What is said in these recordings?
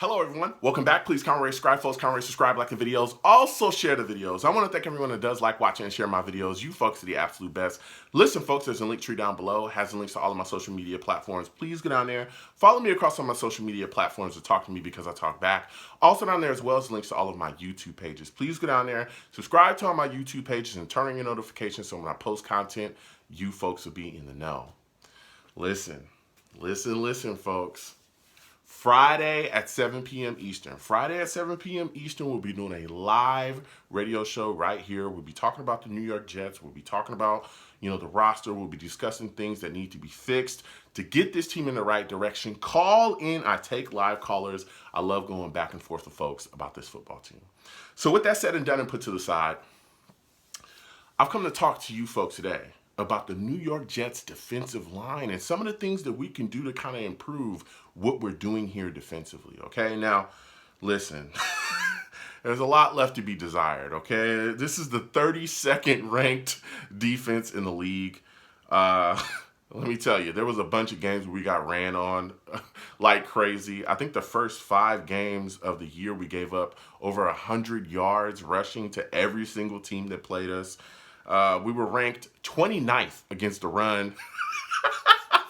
Hello everyone, welcome back. Please comment, rate, subscribe, folks. Comment, rate, subscribe, like the videos. Also share the videos. I want to thank everyone that does like, watch, and share my videos. You folks are the absolute best. Listen folks, there's a link tree down below. It has the links to all of my social media platforms. Please go down there. Follow me across all my social media platforms to talk to me because I talk back. Also down there as well as links to all of my YouTube pages. Please go down there, subscribe to all my YouTube pages, and turn on your notifications so when I post content, you folks will be in the know. Listen, folks. Friday at 7 p.m. Eastern. Friday at 7 p.m. Eastern, we'll be doing a live radio show right here. We'll be talking about the New York Jets. We'll be talking about, the roster. We'll be discussing things that need to be fixed to get this team in the right direction. Call in. I take live callers. I love going back and forth with folks about this football team. So with that said and done and put to the side, I've come to talk to you folks today about the New York Jets defensive line and some of the things that we can do to kind of improve what we're doing here defensively, okay? Now, listen, there's a lot left to be desired, okay? This is the 32nd ranked defense in the league. Let me tell you, there was a bunch of games where we got ran on like crazy. I think the first 5 games of the year, we gave up over 100 yards rushing to every single team that played us. We were ranked 29th against the run,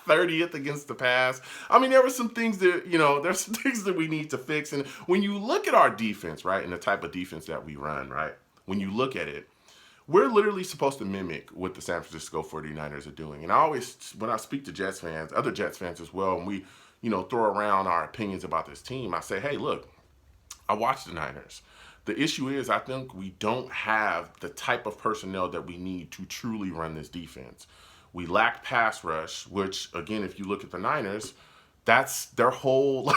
30th against the pass. I mean, there were some things that, there's some things that we need to fix. And when you look at our defense, right, and the type of defense that we run, right, when you look at it, we're literally supposed to mimic what the San Francisco 49ers are doing. And I always, when I speak to Jets fans, other Jets fans as well, and we, throw around our opinions about this team, I say, hey, look, I watch the Niners. The issue is I think we don't have the type of personnel that we need to truly run this defense. We lack pass rush, which, again, if you look at the Niners, that's their whole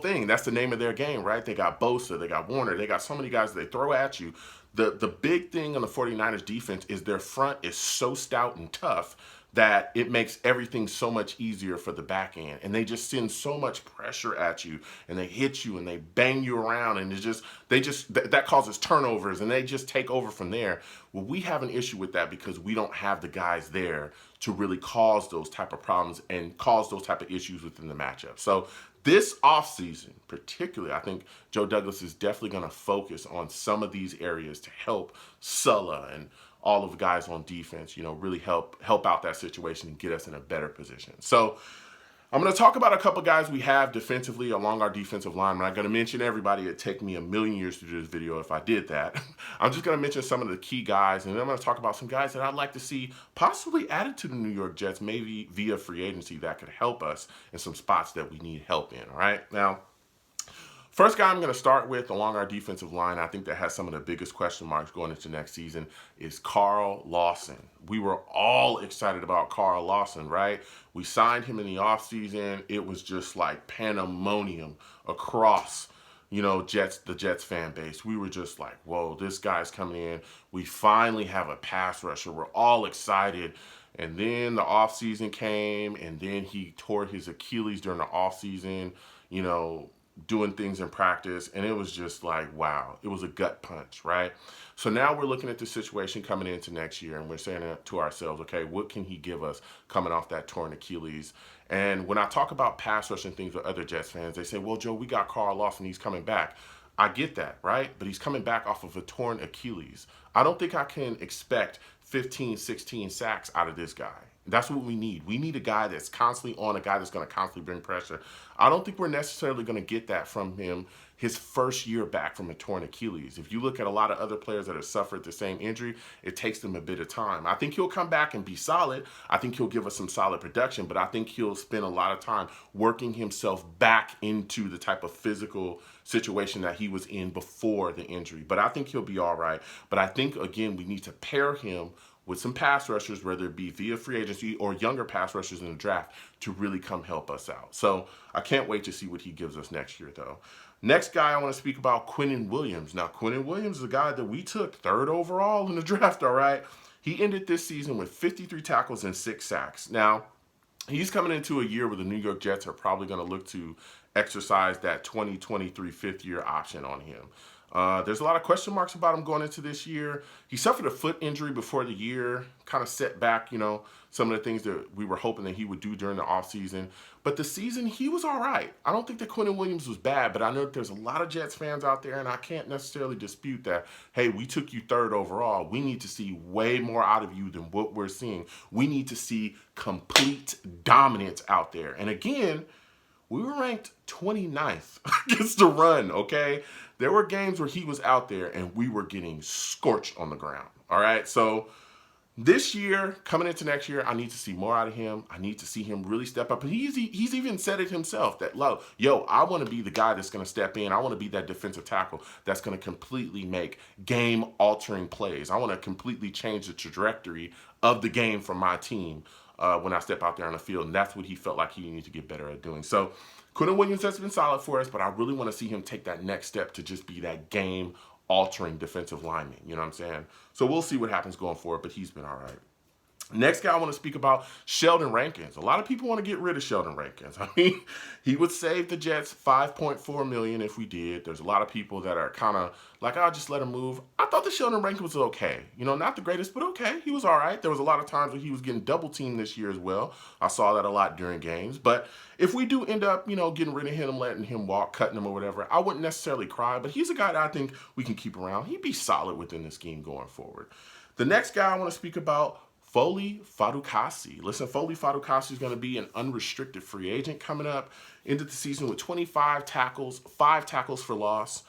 thing. That's the name of their game, right? They got Bosa, they got Warner, they got so many guys that they throw at you. The big thing on the 49ers defense is their front is so stout and tough that it makes everything so much easier for the back end. And they just send so much pressure at you, and they hit you, and they bang you around, and that causes turnovers, and they just take over from there. Well, we have an issue with that because we don't have the guys there to really cause those type of problems and cause those type of issues within the matchup. So this offseason, particularly, I think Joe Douglas is definitely going to focus on some of these areas to help Saleh and all of the guys on defense, really help out that situation and get us in a better position. So I'm going to talk about a couple guys we have defensively along our defensive line. I'm not going to mention everybody. It'd take me a million years to do this video if I did that. I'm just going to mention some of the key guys, and then I'm going to talk about some guys that I'd like to see possibly added to the New York Jets, maybe via free agency, that could help us in some spots that we need help in, all right? Now, first guy I'm going to start with along our defensive line, I think that has some of the biggest question marks going into next season, is Carl Lawson. We were all excited about Carl Lawson, right? We signed him in the offseason. It was just like pandemonium across, the Jets fan base. We were just like, whoa, this guy's coming in. We finally have a pass rusher. We're all excited. And then the offseason came, and then he tore his Achilles during the offseason, doing things in practice, and it was just like, wow, it was a gut punch, right? So now we're looking at the situation coming into next year, and we're saying to ourselves, okay, what can he give us coming off that torn Achilles? And when I talk about pass rush and things with other Jets fans, they say, well, Joe, we got Carl Lawson, he's coming back. I get that, right? But he's coming back off of a torn Achilles. I don't think I can expect 15, 16 sacks out of this guy. That's what we need. We need a guy that's constantly on, a guy that's going to constantly bring pressure. I don't think we're necessarily going to get that from him his first year back from a torn Achilles. If you look at a lot of other players that have suffered the same injury, it takes them a bit of time. I think he'll come back and be solid. I think he'll give us some solid production, but I think he'll spend a lot of time working himself back into the type of physical situation that he was in before the injury. But I think he'll be all right. But I think, again, we need to pair him with some pass rushers, whether it be via free agency or younger pass rushers in the draft, to really come help us out. So I can't wait to see what he gives us next year, though. Next guy I want to speak about, Quinn and Williams. Now, Quinn and Williams is a guy that we took 3rd overall in the draft, all right? He ended this season with 53 tackles and 6 sacks. Now, he's coming into a year where the New York Jets are probably going to look to exercise that 2023 fifth-year option on him. There's a lot of question marks about him going into this year. He suffered a foot injury before the year, kind of set back, some of the things that we were hoping that he would do during the offseason. But the season, he was all right. I don't think that Quinn and Williams was bad, but I know that there's a lot of Jets fans out there, and I can't necessarily dispute that, hey, we took you third overall. We need to see way more out of you than what we're seeing. We need to see complete dominance out there. And again, we were ranked 29th against the run, okay? There were games where he was out there and we were getting scorched on the ground, all right? So this year, coming into next year, I need to see more out of him. I need to see him really step up. And he's even said it himself that, I want to be the guy that's going to step in. I want to be that defensive tackle that's going to completely make game-altering plays. I want to completely change the trajectory of the game for my team when I step out there on the field. And that's what he felt like he needed to get better at doing. So Quinn and Williams has been solid for us, but I really want to see him take that next step to just be that game-altering defensive lineman. You know what I'm saying? So we'll see what happens going forward, but he's been all right. Next guy I want to speak about, Sheldon Rankins. A lot of people want to get rid of Sheldon Rankins. I mean, he would save the Jets $5.4 million if we did. There's a lot of people that are kind of like, I'll just let him move. I thought the Sheldon Rankins was okay. Not the greatest, but okay. He was all right. There was a lot of times where he was getting double teamed this year as well. I saw that a lot during games. But if we do end up, getting rid of him, letting him walk, cutting him or whatever, I wouldn't necessarily cry. But he's a guy that I think we can keep around. He'd be solid within the scheme going forward. The next guy I want to speak about, Foley Farukassi. Listen, Foley Farukassi is going to be an unrestricted free agent coming up into the season with 25 tackles, 5 tackles for loss.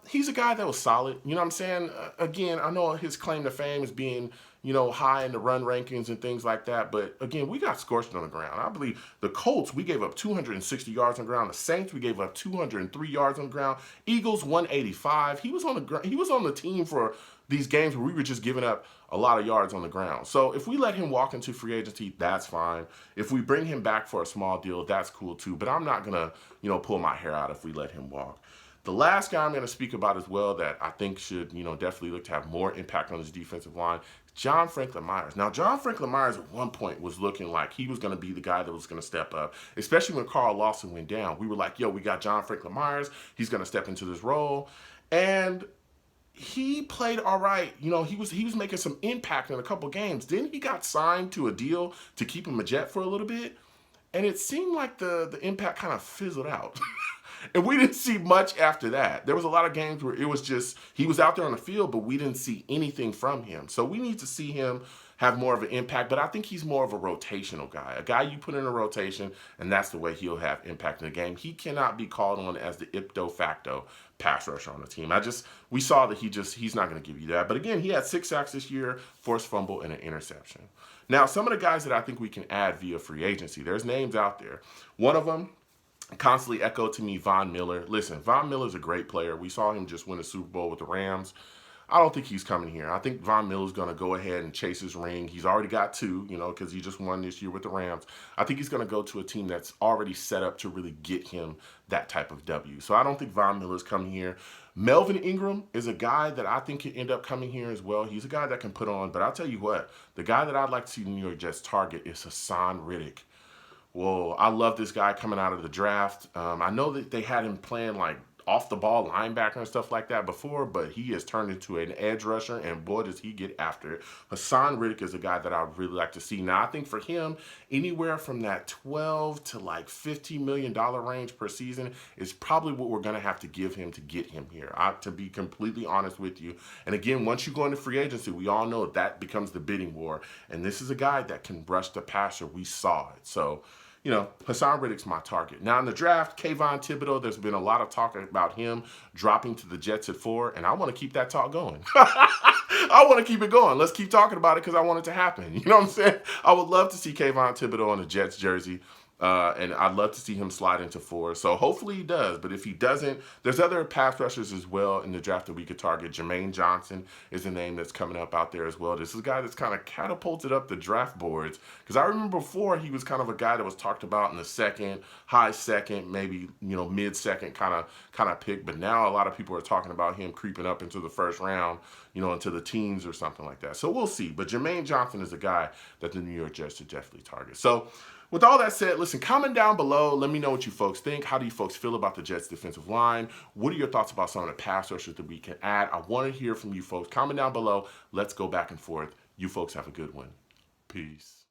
He's a guy that was solid. You know what I'm saying? Again, I know his claim to fame is being, high in the run rankings and things like that. But again, we got scorched on the ground. I believe the Colts, we gave up 260 yards on the ground. The Saints, we gave up 203 yards on the ground. Eagles, 185. He was on the team for these games where we were just giving up a lot of yards on the ground. So if we let him walk into free agency, that's fine. If we bring him back for a small deal, that's cool too. But I'm not going to, pull my hair out if we let him walk. The last guy I'm going to speak about as well that I think should, definitely look to have more impact on his defensive line, John Franklin Myers. Now, John Franklin Myers at one point was looking like he was going to be the guy that was going to step up, especially when Carl Lawson went down. We were like, we got John Franklin Myers. He's going to step into this role. And he played all right. He was making some impact in a couple games. Then he got signed to a deal to keep him a Jet for a little bit. And it seemed like the impact kind of fizzled out. And we didn't see much after that. There was a lot of games where it was just, he was out there on the field, but we didn't see anything from him. So we need to see him have more of an impact, but I think he's more of a rotational guy. A guy you put in a rotation, and that's the way he'll have impact in the game. He cannot be called on as the ipso facto pass rusher on the team. We saw that he's not going to give you that. But again, he had 6 sacks this year, forced fumble, and an interception. Now, some of the guys that I think we can add via free agency, there's names out there. One of them, constantly echoed to me, Von Miller. Listen, Von Miller's a great player. We saw him just win a Super Bowl with the Rams. I don't think he's coming here. I think Von Miller's going to go ahead and chase his ring. He's already got 2, because he just won this year with the Rams. I think he's going to go to a team that's already set up to really get him that type of W. So I don't think Von Miller's coming here. Melvin Ingram is a guy that I think could end up coming here as well. He's a guy that can put on. But I'll tell you what, the guy that I'd like to see the New York Jets target is Hassan Riddick. Whoa, I love this guy coming out of the draft. I know that they had him playing like off-the-ball linebacker and stuff like that before, but he has turned into an edge rusher, and boy, does he get after it. Hassan Riddick is a guy that I'd really like to see. Now, I think for him, anywhere from that $12 to like $15 million range per season is probably what we're going to have to give him to get him here, to be completely honest with you. And again, once you go into free agency, we all know that becomes the bidding war, and this is a guy that can rush the passer. We saw it. So, Hassan Riddick's my target. Now, in the draft, Kayvon Thibodeau, there's been a lot of talk about him dropping to the Jets at 4, and I want to keep that talk going. I want to keep it going. Let's keep talking about it because I want it to happen. You know what I'm saying? I would love to see Kayvon Thibodeau on the Jets jersey. And I'd love to see him slide into 4. So hopefully he does. But if he doesn't, there's other pass rushers as well in the draft that we could target. Jermaine Johnson is a name that's coming up out there as well. This is a guy that's kind of catapulted up the draft boards. Because I remember before he was kind of a guy that was talked about in the second, high second, maybe, mid-second kind of pick. But now a lot of people are talking about him creeping up into the first round, into the teens or something like that. So we'll see. But Jermaine Johnson is a guy that the New York Jets should definitely target. So With all that said, listen, comment down below. Let me know what you folks think. How do you folks feel about the Jets defensive line? What are your thoughts about some of the pass rushers that we can add? I want to hear from you folks. Comment down below. Let's go back and forth. You folks have a good one. Peace.